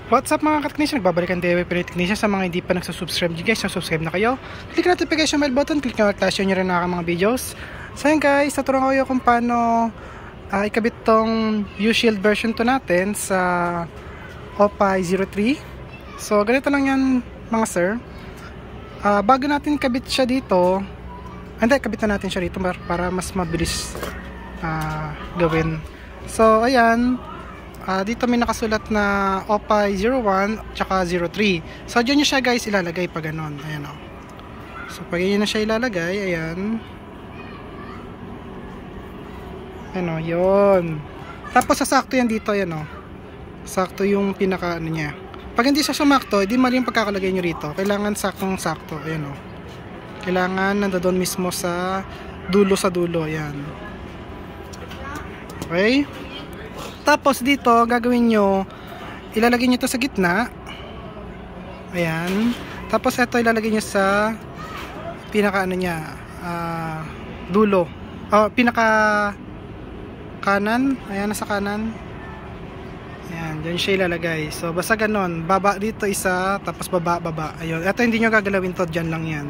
What's up mga ka-technician? Nagbabalikan tayo Pinoy Technician. Sa mga hindi pa nagsusubscribe dyan guys, subscribe na kayo. Click na notification bell button, click nyo at nyo rin na mga videos. So yun guys, naturuan ko kayo kung paano ikabit tong U-Shield version 2 natin sa Opay 03. So ganito lang yan mga sir. Bago natin kabit siya dito, kabit na natin siya dito para mas mabilis gawin. So ayan, dito may nakasulat na Opay 01 tsaka 03. So dyan nyo siya guys ilalagay pag ganon. Ayan o. So pag yun na siya ilalagay, ayan. Ayan o, yun. Tapos sasakto yan dito, ayan o. Sakto yung pinaka ano niya. Pag hindi siya sumakto, hindi mali yung pagkakalagay nyo rito. Kailangan saktong sakto, ayan o. Kailangan nandoon mismo sa dulo ayan. Okay. Tapos dito, gagawin nyo, ilalagay nyo ito sa gitna. Ayan. Tapos ito ilalagay nyo sa pinaka ano niya, dulo. Pinaka kanan. Ayan, nasa kanan. Ayan, dyan siya ilalagay. So, basta ganon. Baba dito isa, tapos baba. Ayun. Ito hindi nyo gagalawin to, dyan lang yan.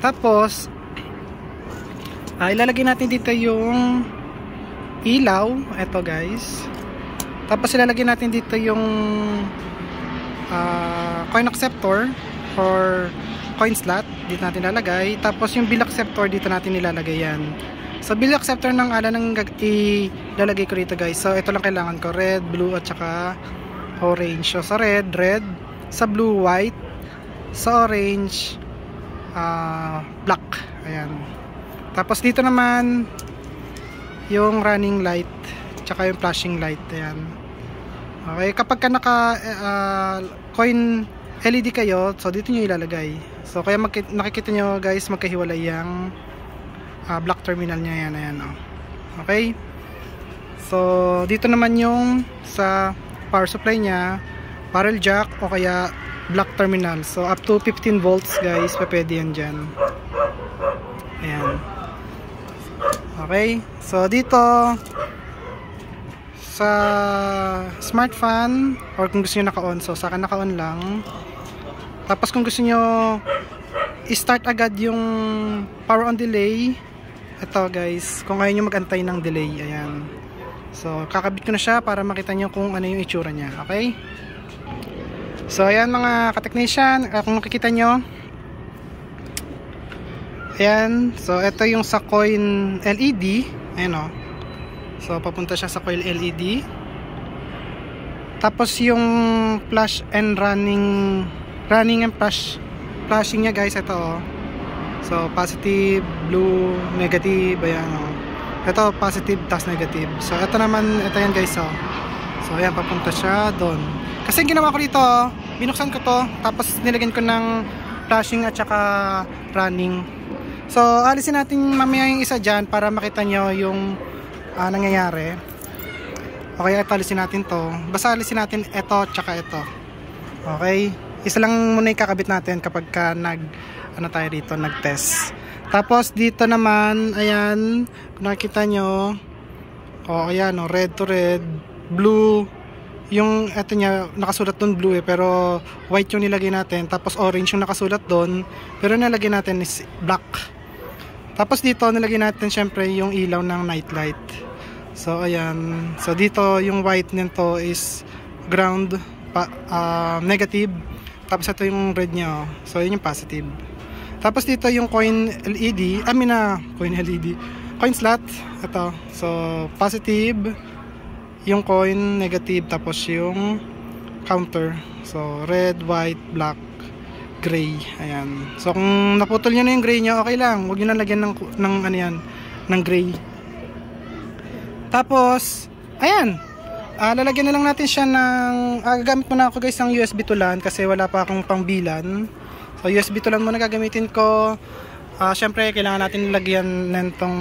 Tapos, ilalagay natin dito yung ilaw, eto guys. Tapos ilalagay natin dito yung coin acceptor or coin slot, dito natin ilalagay. Tapos yung bill acceptor dito natin ilalagay yan. So bill acceptor ng ng ilalagay ko dito guys. So ito lang kailangan ko, red, blue at saka orange. So sa red, sa blue, white, sa orange, black. Ayan. Tapos dito naman yung running light tsaka yung flashing light. Ayan. Okay, kapag ka naka coin LED kayo, so dito nyo ilalagay. So kaya nakikita nyo guys, magkahiwalay yung black terminal nya yan. Ayan, oh. Okay. So dito naman yung sa power supply nya, barrel jack o kaya black terminal. So up to 15 volts guys, pwede yan dyan. Ayan. Okay, so dito sa smart fan or kung gusto nyo naka-on, so saka naka-on lang. Tapos kung gusto nyo i-start agad yung power on delay, ito guys, kung ayaw nyo mag-antay ng delay, ayan. So kakabit ko na siya para makita nyo kung ano yung itsura nya. Okay, so ayan mga ka-technician, kung nakikita nyo, ayan, so ito yung sa coin LED. Ayan o. So papunta siya sa coil LED. Tapos yung flash and running and flashing nya guys, ito o. So positive, blue, negative. Ayan o. Ito positive, tas negative. So ito naman, ito yan guys o. So ayan, papunta siya doon. Kasi ginawa ko dito, binuksan ko to, tapos nilagyan ko ng flashing at saka running. So alisin natin mamaya yung isa dyan para makita nyo yung nangyayari. Okay, ito alisin natin to. Basta alisin natin ito tsaka ito. Okay, isa lang muna yung kakabit natin kapag ka tayo dito, nag-test. Tapos dito naman, ayan, kung nakikita nyo, ayan, red to red, blue. Yung ito nya nakasulat doon blue pero white yung nilagay natin, tapos orange yung nakasulat doon pero nilagay natin is black. Tapos dito nilagay natin syempre yung ilaw ng night light. So ayan, so dito yung white nito is ground, negative, tapos ito yung red nya, so yun yung positive. Tapos dito yung coin LED, coin slot, ito, so positive yung coin, negative, tapos yung counter. So red, white, black, gray. Ayan. So kung naputol nyo na yung gray nyo, okay lang. Huwag nyo na lagyan ng gray. Tapos ayan, lalagyan na lang natin siya ng gagamit muna ako guys ng USB to LAN kasi wala pa akong pangbilan. So USB to LAN muna gagamitin ko. Syempre kailangan natin lagyan nitong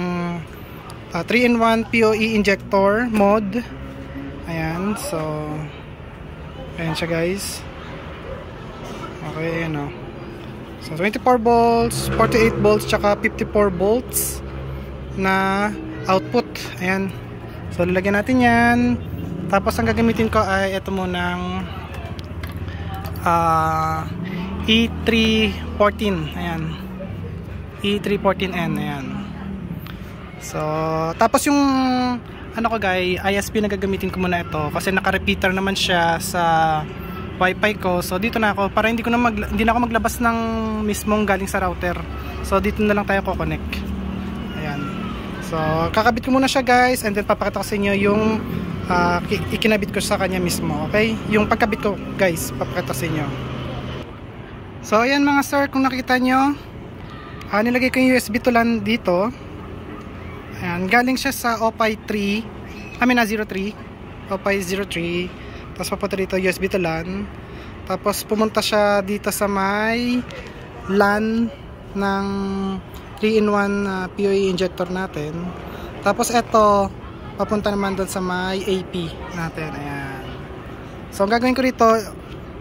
3-in-1 PoE injector mode. Ayan, so ayan siya guys. Okay, ayan o. So 24 volts, 48 volts, tsaka 54 volts na output. Ayan. So lalagyan natin yan. Tapos ang gagamitin ko ay ito munang E314. Ayan. E314N. Ayan. So, tapos yung ano ko guys, ISP na gagamitin ko muna ito kasi naka-repeater naman siya sa Wi-Fi ko. So dito na ako para hindi na ako maglabas ng mismong galing sa router. So dito na lang tayo ko-connect. Ayan. So kakabit ko muna siya guys, and then papakita ko sa inyo yung ikinabit ko sa kanya mismo. Okay? Yung pagkabit ko guys, papakita ko sa inyo. So ayan mga sir, kung nakita nyo, nilagay ko yung USB to LAN dito. Ayan, galing siya sa OPI 03, OPI 03, tapos papunta dito USB to LAN, tapos pumunta siya dito sa may LAN ng 3-in-1 PoE injector natin, tapos eto papunta naman doon sa may AP natin. Ayan. So ang gagawin ko dito,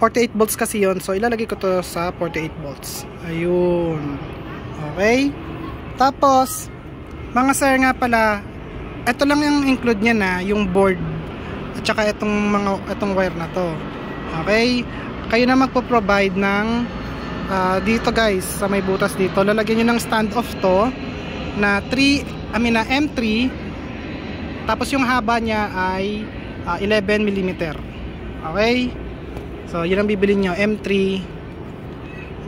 48 volts kasi yon, so ilalagay ko to sa 48 volts. Ayun. Okay, tapos mga sir nga pala, ito lang yung include niya na, yung board at saka itong wire na to. Okay? Kayo na magpo-provide ng dito guys, sa may butas dito, lalagyan niyo ng standoff to na M3, tapos yung haba niya ay 11 mm. Okay? So, yun ang bibilin niyo, M3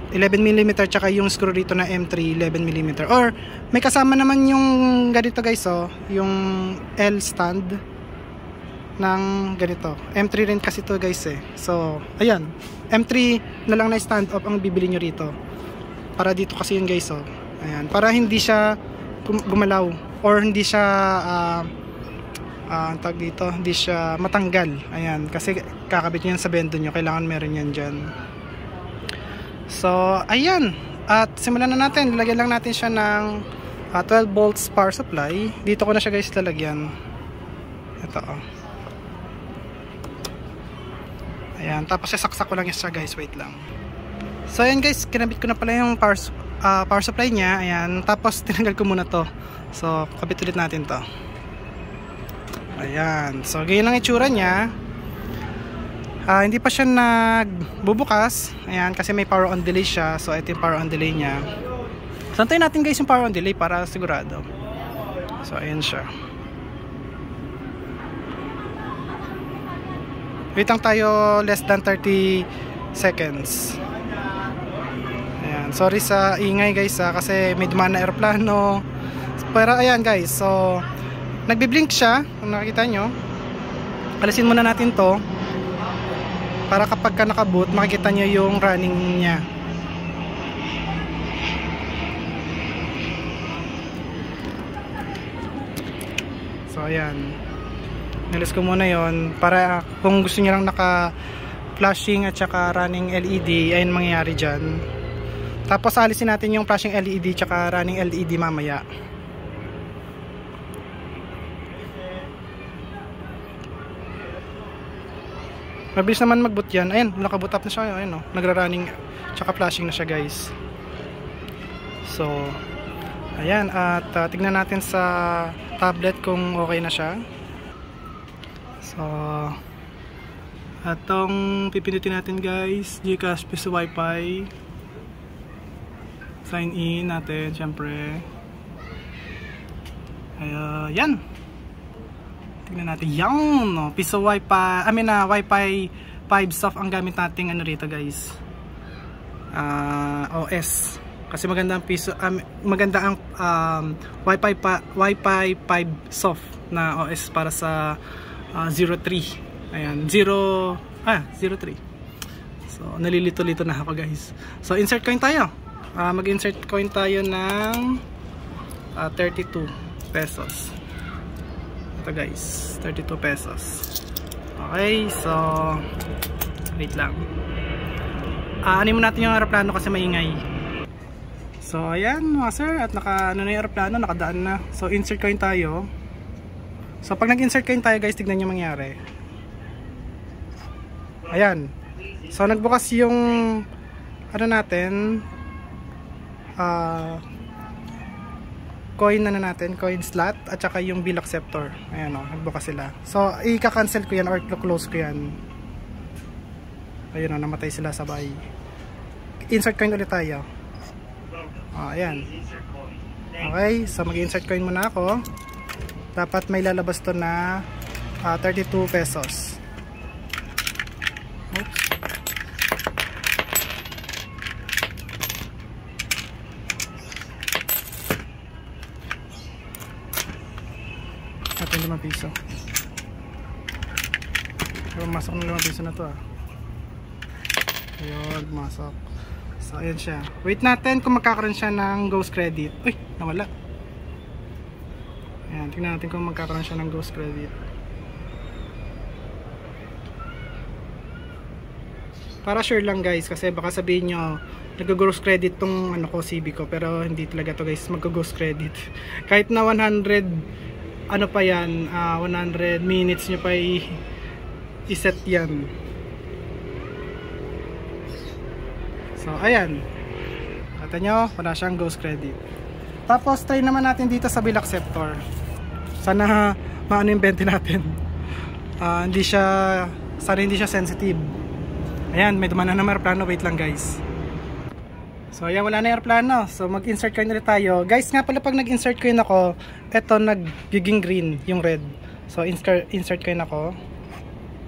11mm, tsaka yung screw dito na M3 11mm, or may kasama naman yung ganito guys, yung L stand ng ganito. M3 rin kasi to guys so ayan, M3 na lang na stand up ang bibili nyo rito para dito kasi yun guys. Ayan, para hindi siya gumalaw or hindi siya tag dito, hindi siya matanggal. Ayan, kasi kakabit nyo yan sa bendo nyo, kailangan meron yan dyan. So, ayan. At simulan na natin. Lalagyan lang natin siya ng 12 volts power supply. Dito ko na siya guys lalagyan. Ito Ayan. Tapos sasaksak ko lang siya guys. Wait lang. So, ayan guys. Kinabit ko na pala yung power supply niya. Ayan. Tapos tinanggal ko muna to. So, kabit ulit natin to. Ayan. So, ganyan ang itsura niya. Hindi pa siya nagbubukas. Ayan, kasi may power on delay siya. So ito yung power on delay niya. So antayin natin guys yung power on delay para sigurado. So ayan siya. Wait lang tayo, less than 30 seconds. Ayan, sorry sa ingay guys kasi may dumaan na aeroplano. Pero ayan guys, so nagbi-blink siya, kung nakikita nyo. Alisin muna natin to para kapag ka nakaboot, makikita nyo yung running niya. So ayan, nilis ko muna yon para kung gusto nyo lang naka flashing at saka running LED, ayun mangyayari dyan. Tapos alisin natin yung flashing LED tsaka running LED mamaya. Mabilis naman mag-boot yan. Ayan, nakaboot up na siya. Ayan, nagra-running tsaka flashing na siya guys. So ayan, at tignan natin sa tablet kung okay na siya. So atong pipindutin natin guys, Gcash, Piso, Wi-Fi. Sign in natin syempre. Ayan. Tingnan natin. Yan, Piso Wi-Fi. Wi-Fi 5 soft ang gamit nating rito guys. OS. Kasi maganda ang maganda ang Wi-Fi 5 soft na OS para sa 03. Ayan, 03. So nalilito-lito na ako guys. So insert coin tayo. Mag-insert coin tayo ng 32 pesos. Ito guys, 32 pesos. Okay, so wait lang. Anin mo natin yung aeroplano kasi maingay. So ayan mga sir, at na yung aeroplano, nakadaan na. So insert coin tayo. So pag nag-insert coin tayo guys, tignan nyo mangyari. Ayan. So nagbukas yung natin, coin natin, coin slot at saka yung bill acceptor. Ayan nagbukas sila. So i-cancel ko yan or close ko yan. Ayun o, namatay sila sabay. Insert coin ulit tayo. Ayan. Okay, so mag-insert coin muna ako. Dapat may lalabas to na 32 pesos. Oops. At 5 piso. Pero masok ng 5 piso na to Ayun, masok. So ayan siya. Wait natin kung magkakaroon siya ng ghost credit. Uy, nawala. Ayan, tingnan natin kung magkakaroon siya ng ghost credit. Para sure lang guys, kasi baka sabihin nyo nag-ghost credit tong ano ko, CB ko, pero hindi talaga to guys mag-ghost credit. Kahit na 100 ano pa yan, 100 minutes nyo pa i-set yan. So ayan, kata nyo wala siyang ghost credit. Tapos try naman natin dito sa bill acceptor. Sana maano yung 20 natin. Sana hindi siya sensitive. Ayan, may dumaan na ng aeroplano. Wait lang guys. So ayan, wala na aeroplano. So mag-insert coin ulit tayo. Guys nga pala, pag nag-insert coin ako, eto nagiging green yung red. So insert coin ako.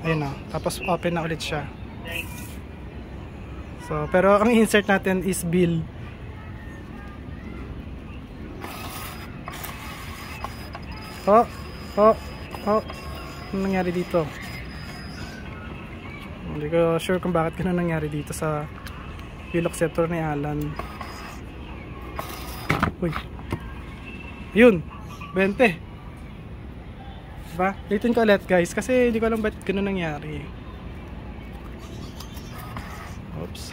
Ayun o, tapos open na ulit siya. So pero ang insert natin is bill. Ano nangyari dito? Hindi ko sure kung bakit ganun nangyari dito sa bill acceptor ni Alan. Uy, yun 20. Diba? Ulitin ko ulit guys, kasi hindi ko alam bakit ganun nangyari. Oops.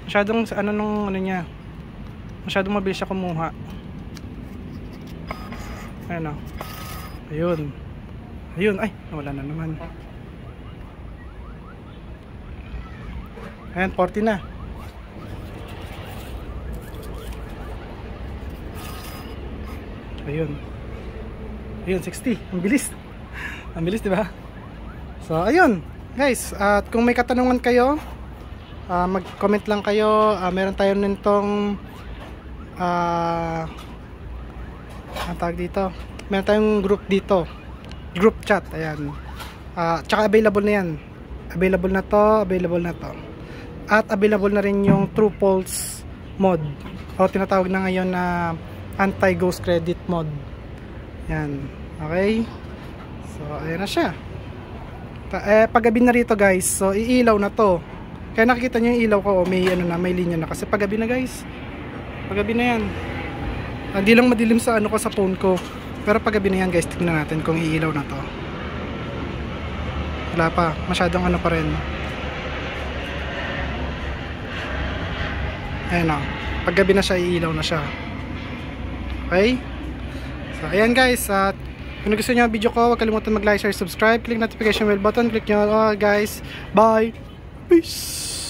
Masyadong ano niya, masyadong mabilis siya kumuha. Ayun o. Ayun, ay nawala na naman. Ayan, 40 na. Ayun, 60. Ang bilis. Ang bilis, diba? So ayun guys, at kung may katanungan kayo, mag-comment lang kayo. Meron tayo nitong ang tawag dito, meron tayong group dito, group chat. Ayan, tsaka available na yan. Available na to. At available na rin yung True Pulse mod, o tinatawag na ngayon na anti-ghost credit mod. Yan, okay. So ayan na siya. Paggabi na rito guys, so iilaw na to. Kaya nakikita nyo yung ilaw ko, may ano na, may linya na, kasi paggabi na guys. Paggabi na yan. Hindi lang madilim sa ano ko, sa phone ko. Pero paggabi na yan guys, tignan natin kung iilaw na to. Wala pa, masyadong ano pa rin. Ayan o, paggabi na siya, iilaw na siya. Okay. So ayan guys, at kung gusto nyo ang video ko, huwag kalimutan mag-like, share, subscribe, click notification bell button, click nyo all guys. Bye! Peace!